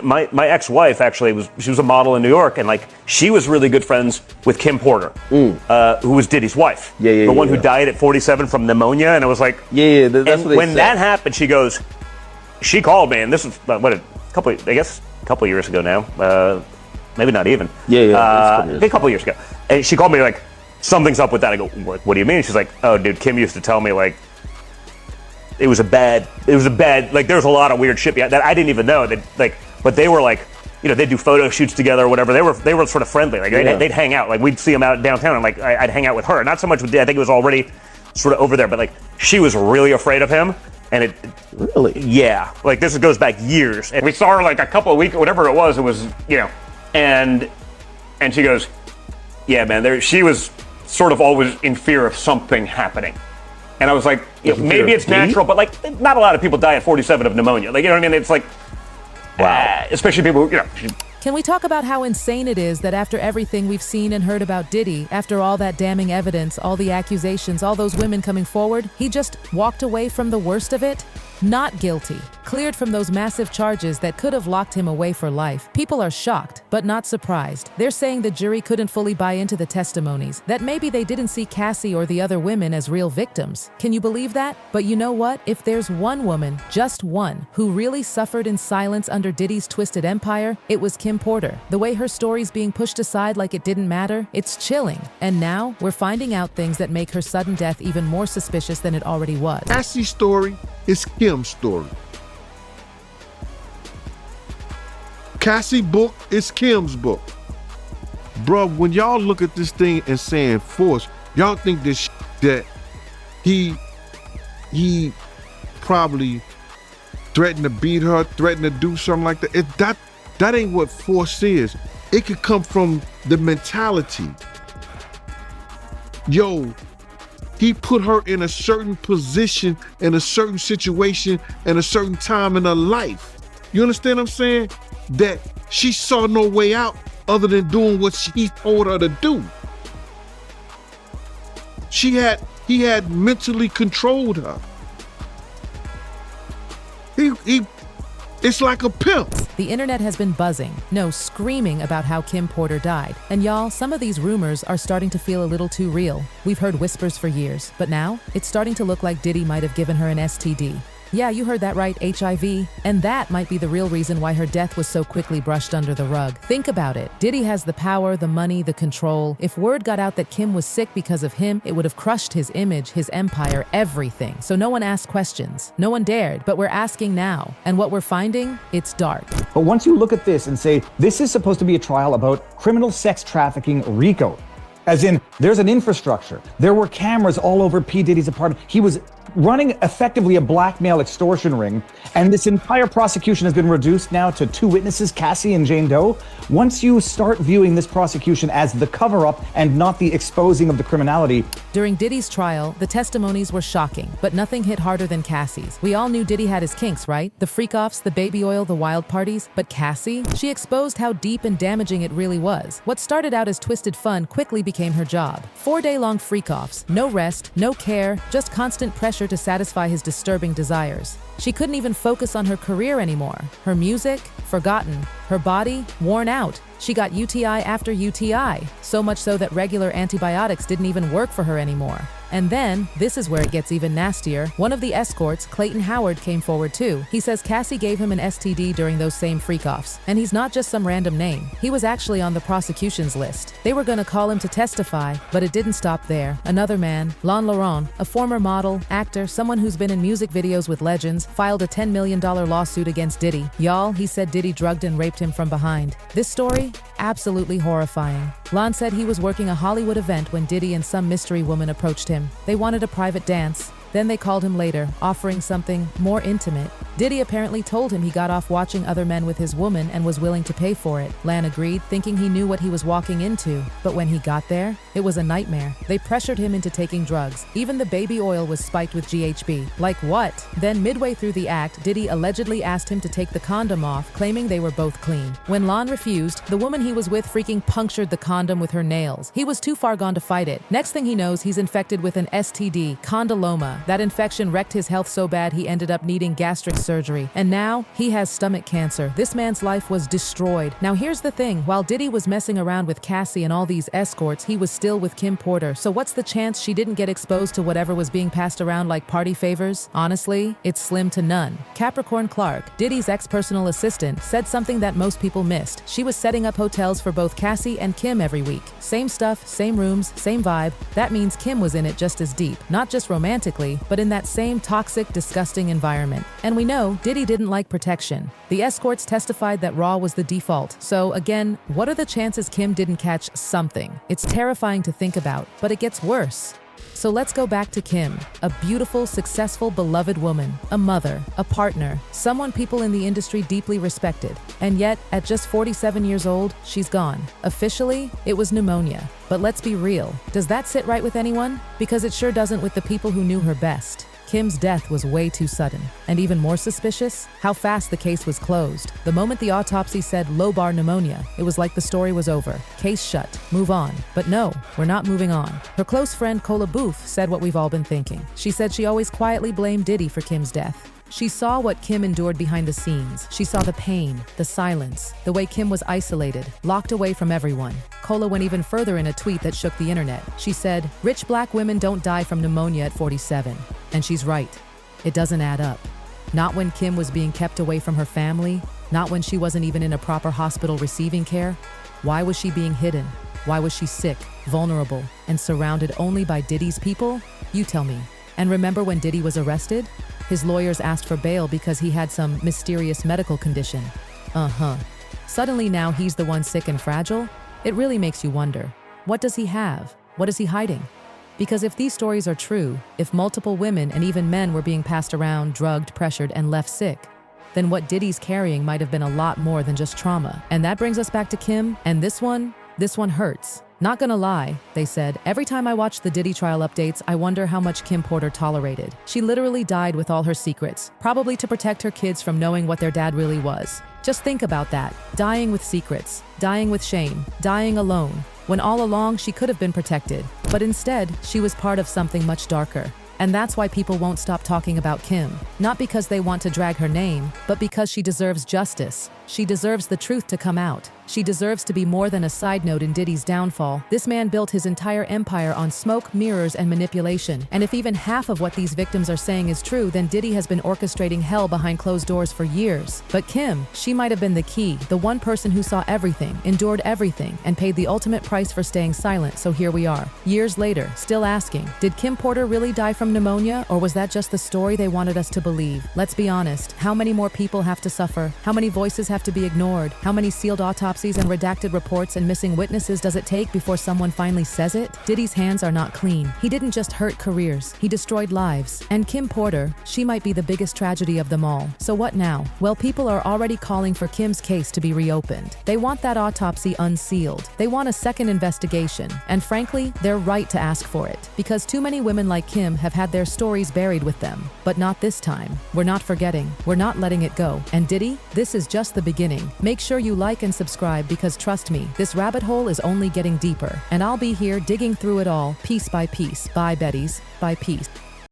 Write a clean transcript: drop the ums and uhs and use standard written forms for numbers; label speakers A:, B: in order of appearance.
A: my ex-wife actually she was a model in New York, and like she was really good friends with Kim Porter, who was Diddy's wife, the one who died at 47 from pneumonia, and it was like,
B: that's what they
A: when
B: said.
A: that happened, she called me, and this was a couple years ago now, maybe not even, a couple years ago, and she called me like, something's up with that. I go, what do you mean? She's like, oh, dude, Kim used to tell me like. It was a bad, like there was a lot of weird shit that I didn't even know that like, but they were like, they'd do photo shoots together or whatever. They were sort of friendly. Like they'd hang out. Like we'd see them out downtown and like I'd hang out with her. Not so much with Diddy. I think it was already sort of over there, but like she was really afraid of him. And yeah, like this goes back years. And we saw her like a couple of weeks, whatever it was, and she goes, yeah, man, she was sort of always in fear of something happening. And I was like, maybe it's natural, but like, not a lot of people die at 47 of pneumonia. Like, you know what I mean? It's like, wow. Especially people who,
C: Can we talk about how insane it is that after everything we've seen and heard about Diddy, after all that damning evidence, all the accusations, all those women coming forward, he just walked away from the worst of it? Not guilty. Cleared from those massive charges that could have locked him away for life. People are shocked, but not surprised. They're saying the jury couldn't fully buy into the testimonies, that maybe they didn't see Cassie or the other women as real victims. Can you believe that? But you know what? If there's one woman, just one, who really suffered in silence under Diddy's twisted empire, it was Kim Porter. The way her story's being pushed aside like it didn't matter, it's chilling. And now, we're finding out things that make her sudden death even more suspicious than it already was.
D: Cassie's story is Kim's story. Cassie's book is Kim's book. Bruh, when y'all look at this thing and saying force, y'all think that he probably threatened to beat her, threatened to do something like that. That ain't what force is. It could come from the mentality. Yo, he put her in a certain position, in a certain situation, in a certain time in her life. You understand what I'm saying? That she saw no way out other than doing what he told her to do. He had mentally controlled her. It's like a pimp.
C: The internet has been buzzing, screaming about how Kim Porter died. And y'all, some of these rumors are starting to feel a little too real. We've heard whispers for years, but now it's starting to look like Diddy might have given her an STD. Yeah, you heard that right, HIV. And that might be the real reason why her death was so quickly brushed under the rug. Think about it. Diddy has the power, the money, the control. If word got out that Kim was sick because of him, it would have crushed his image, his empire, everything. So no one asked questions. No one dared, but we're asking now. And what we're finding, it's dark.
E: But once you look at this and say, this is supposed to be a trial about criminal sex trafficking RICO, as in there's an infrastructure. There were cameras all over P. Diddy's apartment. He was running effectively a blackmail extortion ring, and this entire prosecution has been reduced now to two witnesses, Cassie and Jane Doe. Once you start viewing this prosecution as the cover-up and not the exposing of the criminality.
C: During Diddy's trial, the testimonies were shocking, but nothing hit harder than Cassie's. We all knew Diddy had his kinks, right? The freak-offs, the baby oil, the wild parties. But Cassie? She exposed how deep and damaging it really was. What started out as twisted fun quickly became her job. 4-day-long freak-offs, no rest, no care, just constant pressure to satisfy his disturbing desires. She couldn't even focus on her career anymore. Her music, forgotten. Her body, worn out. She got UTI after UTI, so much so that regular antibiotics didn't even work for her anymore. And then, this is where it gets even nastier, one of the escorts, Clayton Howard, came forward too. He says Cassie gave him an STD during those same freak-offs. And he's not just some random name. He was actually on the prosecution's list. They were gonna call him to testify, but it didn't stop there. Another man, Lon Laurent, a former model, actor, someone who's been in music videos with legends, filed a $10 million lawsuit against Diddy. Y'all, he said Diddy drugged and raped him from behind. This story? Absolutely horrifying. Lon said he was working a Hollywood event when Diddy and some mystery woman approached him. They wanted a private dance. Then they called him later, offering something more intimate. Diddy apparently told him he got off watching other men with his woman and was willing to pay for it. Lan agreed, thinking he knew what he was walking into. But when he got there, it was a nightmare. They pressured him into taking drugs. Even the baby oil was spiked with GHB. Like what? Then midway through the act, Diddy allegedly asked him to take the condom off, claiming they were both clean. When Lan refused, the woman he was with freaking punctured the condom with her nails. He was too far gone to fight it. Next thing he knows, he's infected with an STD, condyloma. That infection wrecked his health so bad he ended up needing gastric surgery, and now he has stomach cancer. This man's life was destroyed. Now here's the thing, while Diddy was messing around with Cassie and all these escorts, he was still with Kim Porter. So what's the chance she didn't get exposed to whatever was being passed around like party favors? Honestly, it's slim to none. Capricorn Clark, Diddy's ex-personal assistant, said something that most people missed. She was setting up hotels for both Cassie and Kim every week. Same stuff, same rooms, same vibe. That means Kim was in it just as deep, not just romantically, but in that same toxic, disgusting environment. And we know Diddy didn't like protection. The escorts testified that Raw was the default. So again, what are the chances Kim didn't catch something? It's terrifying to think about, but it gets worse. So let's go back to Kim, a beautiful, successful, beloved woman, a mother, a partner, someone people in the industry deeply respected. And yet, at just 47 years old, she's gone. Officially, it was pneumonia. But let's be real, does that sit right with anyone? Because it sure doesn't with the people who knew her best. Kim's death was way too sudden. And even more suspicious, how fast the case was closed. The moment the autopsy said lobar pneumonia, it was like the story was over. Case shut. Move on. But no, we're not moving on. Her close friend Cola Booth said what we've all been thinking. She said she always quietly blamed Diddy for Kim's death. She saw what Kim endured behind the scenes. She saw the pain, the silence, the way Kim was isolated, locked away from everyone. Cola went even further in a tweet that shook the internet. She said, "Rich black women don't die from pneumonia at 47. And she's right. It doesn't add up. Not when Kim was being kept away from her family, not when she wasn't even in a proper hospital receiving care. Why was she being hidden? Why was she sick, vulnerable, and surrounded only by Diddy's people? You tell me. And remember when Diddy was arrested? His lawyers asked for bail because he had some mysterious medical condition. Suddenly now he's the one sick and fragile? It really makes you wonder, what does he have? What is he hiding? Because if these stories are true, if multiple women and even men were being passed around, drugged, pressured, and left sick, then what Diddy's carrying might have been a lot more than just trauma. And that brings us back to Kim, and this one hurts. Not gonna lie, they said, every time I watch the Diddy trial updates, I wonder how much Kim Porter tolerated. She literally died with all her secrets, probably to protect her kids from knowing what their dad really was. Just think about that, dying with secrets, dying with shame, dying alone, when all along she could have been protected. But instead, she was part of something much darker. And that's why people won't stop talking about Kim. Not because they want to drag her name, but because she deserves justice. She deserves the truth to come out. She deserves to be more than a side note in Diddy's downfall. This man built his entire empire on smoke, mirrors, and manipulation. And if even half of what these victims are saying is true, then Diddy has been orchestrating hell behind closed doors for years. But Kim, she might have been the key, the one person who saw everything, endured everything, and paid the ultimate price for staying silent. So here we are, years later, still asking, did Kim Porter really die from pneumonia, or was that just the story they wanted us to believe? Let's be honest, how many more people have to suffer? How many voices have to be ignored? How many sealed autopsies and redacted reports and missing witnesses does it take before someone finally says it? Diddy's hands are not clean. He didn't just hurt careers, he destroyed lives. And Kim Porter, she might be the biggest tragedy of them all. So what now? Well, people are already calling for Kim's case to be reopened. They want that autopsy unsealed. They want a second investigation. And frankly, they're right to ask for it. Because too many women like Kim have had their stories buried with them. But not this time. We're not forgetting. We're not letting it go. And Diddy, this is just the beginning. Make sure you like and subscribe because trust me, this rabbit hole is only getting deeper. And I'll be here digging through it all, piece by piece. Bye, Betties. Bye, peace.